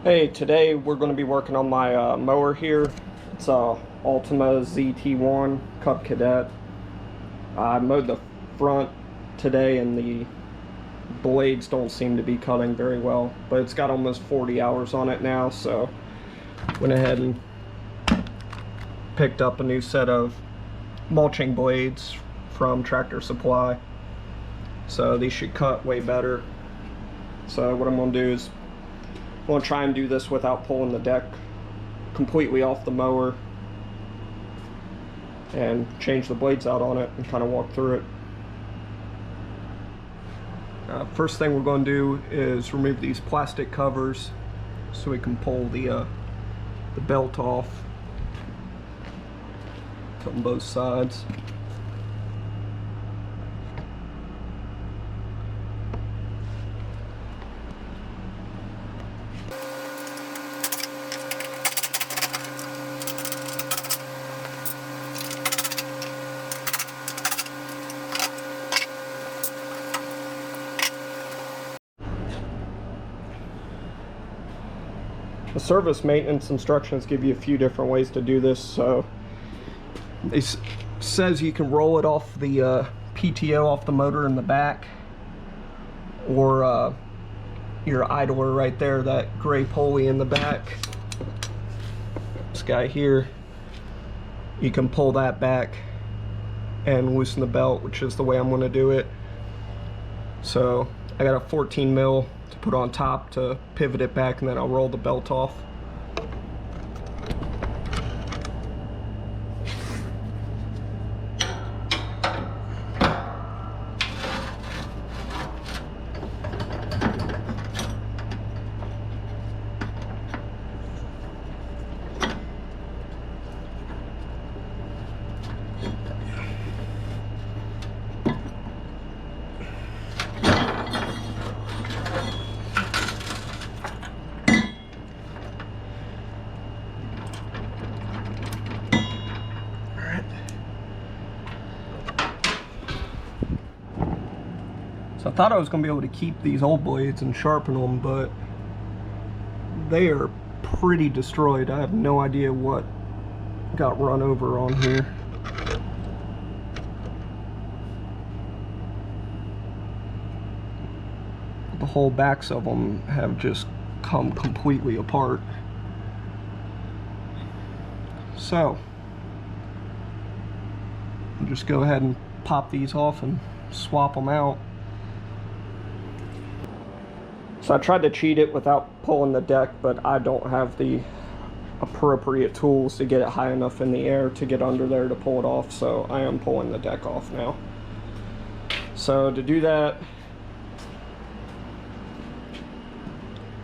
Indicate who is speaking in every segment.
Speaker 1: Hey, today we're going to be working on my mower here. It's a Ultima ZT1 Cub Cadet. I mowed the front today and the blades don't seem to be cutting very well, but it's got almost 40 hours on it now, so went ahead and picked up a new set of mulching blades from Tractor Supply. So these should cut way better. So what I'm going to do is I'm going to try and do this without pulling the deck completely off the mower and change the blades out on it and kind of walk through it. First thing we're going to do is remove these plastic covers so we can pull the belt off on both sides. The service maintenance instructions give you a few different ways to do this. So it says you can roll it off the PTO off the motor in the back, or your idler right there, that gray pulley in the back, this guy here, you can pull that back and loosen the belt, which is the way I'm going to do it. So I got a 14 mil to put on top to pivot it back, and then I'll roll the belt off. So I thought I was going to be able to keep these old blades and sharpen them, but they are pretty destroyed. I have no idea what got run over on here. The whole backs of them have just come completely apart. So I'll just go ahead and pop these off and swap them out. So I tried to cheat it without pulling the deck, but I don't have the appropriate tools to get it high enough in the air to get under there to pull it off, so I am pulling the deck off now. So to do that,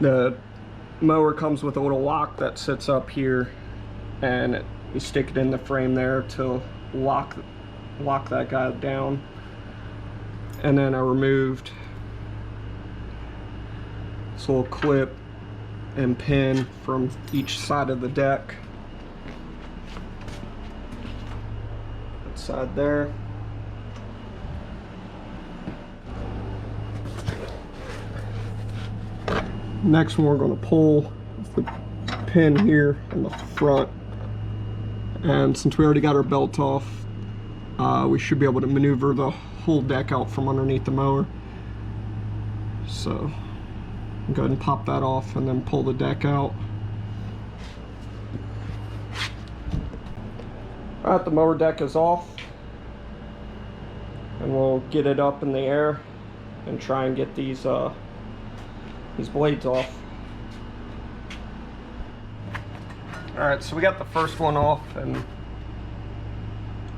Speaker 1: the mower comes with a little lock that sits up here, and you stick it in the frame there to lock that guy down. And then I removed this little clip and pin from each side of the deck. That side there. Next one we're going to pull is the pin here in the front. And since we already got our belt off, we should be able to maneuver the whole deck out from underneath the mower. So go ahead and pop that off and then pull the deck out. Alright, the mower deck is off, and we'll get it up in the air and try and get these blades off. Alright, so we got the first one off, and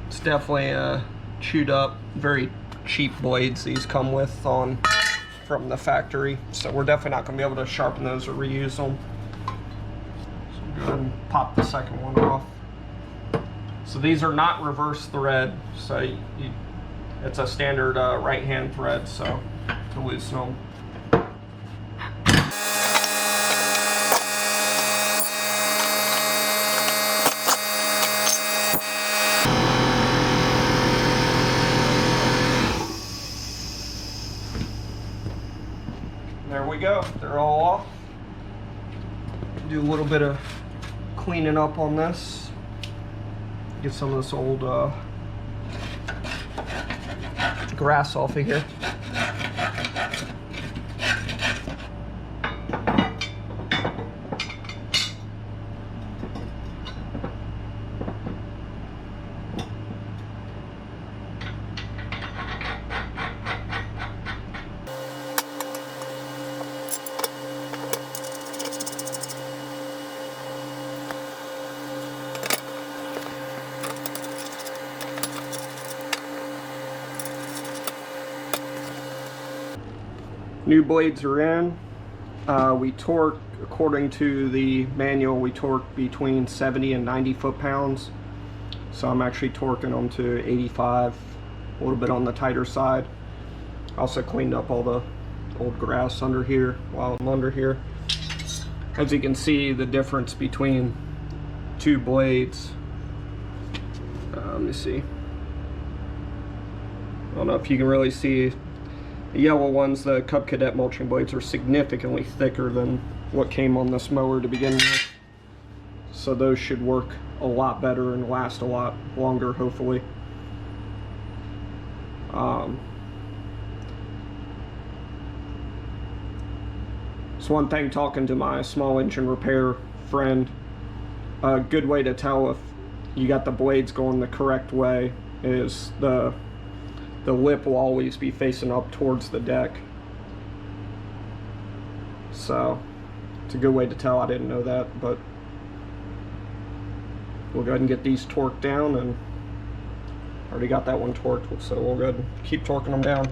Speaker 1: it's definitely chewed up. Very cheap blades these come with from the factory, so we're definitely not going to be able to sharpen those or reuse them. So go ahead and pop the second one off. So these are not reverse thread, so it's a standard right hand thread, so to loosen them. There we go, they're all off. Do a little bit of cleaning up on this. Get some of this old grass off of here. New blades are in. We torque, according to the manual, we torque between 70 and 90 foot-pounds. So I'm actually torquing them to 85, a little bit on the tighter side. Also cleaned up all the old grass under here while I'm under here. As you can see, the difference between two blades. Let me see. I don't know if you can really see. The yellow ones, the Cub Cadet mulching blades, are significantly thicker than what came on this mower to begin with. So those should work a lot better and last a lot longer, hopefully. It's one thing talking to my small engine repair friend. A good way to tell if you got the blades going the correct way is the lip will always be facing up towards the deck. So it's a good way to tell. I didn't know that, but we'll go ahead and get these torqued down, and already got that one torqued, so we'll go ahead and keep torquing them down.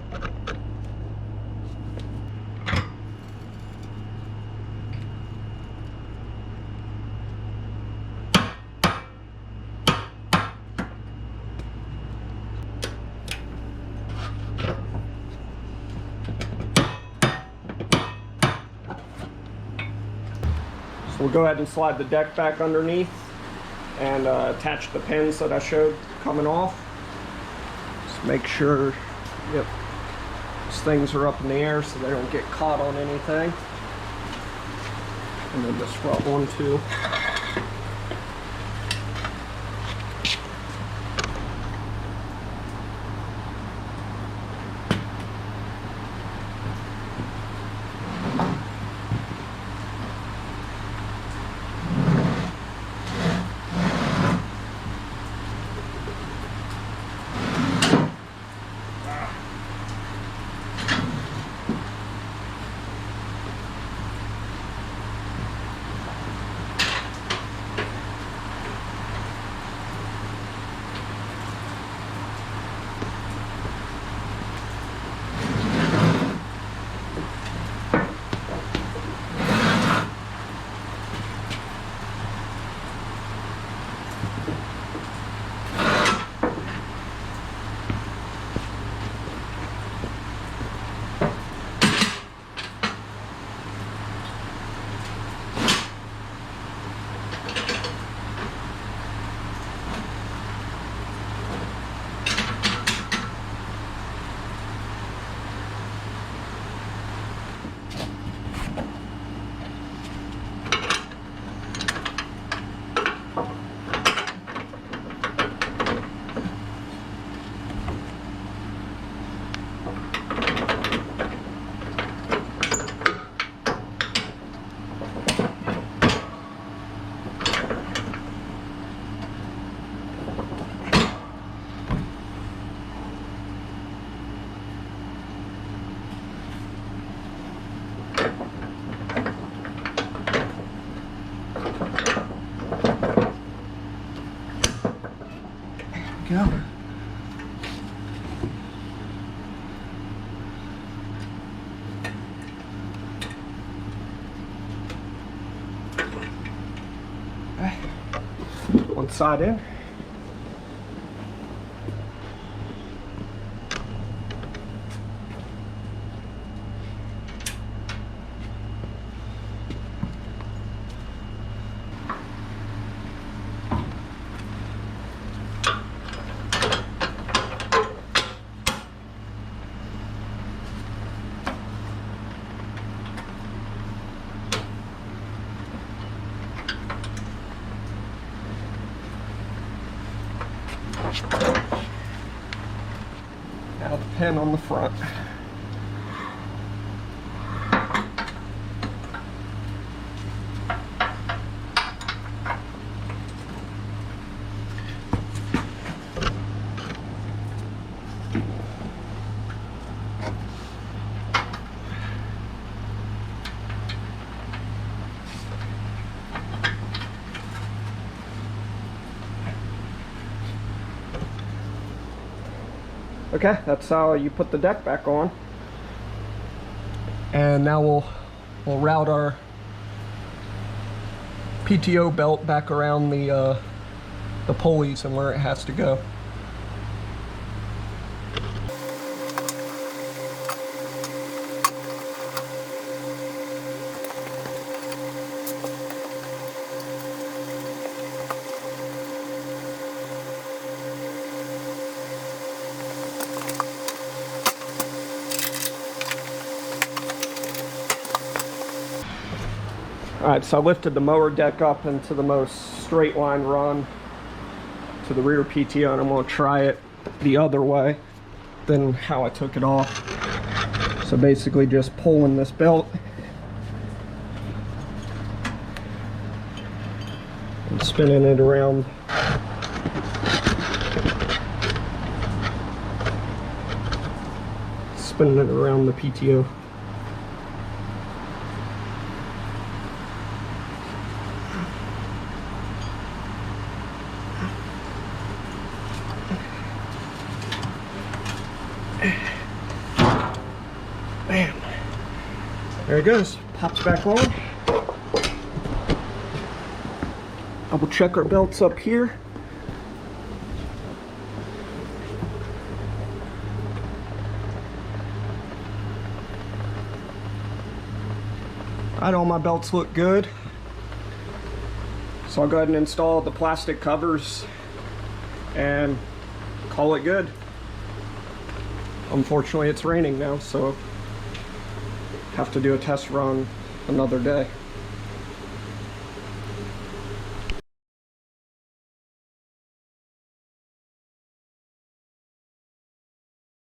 Speaker 1: So we'll go ahead and slide the deck back underneath and attach the pins that I showed coming off. Just make sure, yep, these things are up in the air so they don't get caught on anything. And then this front one too. Go. Okay. One side in. Now the pin on the front. Okay, that's how you put the deck back on. And now we'll route our PTO belt back around the pulleys and where it has to go. Alright, so I lifted the mower deck up into the most straight line run to the rear PTO, and I'm going to try it the other way than how I took it off. So basically just pulling this belt and spinning it around. Spinning it around the PTO. Bam. There it goes. Pops back on. Double check our belts up here. Alright, all my belts look good. So I'll go ahead and install the plastic covers and call it good. Unfortunately, it's raining now, so have to do a test run another day.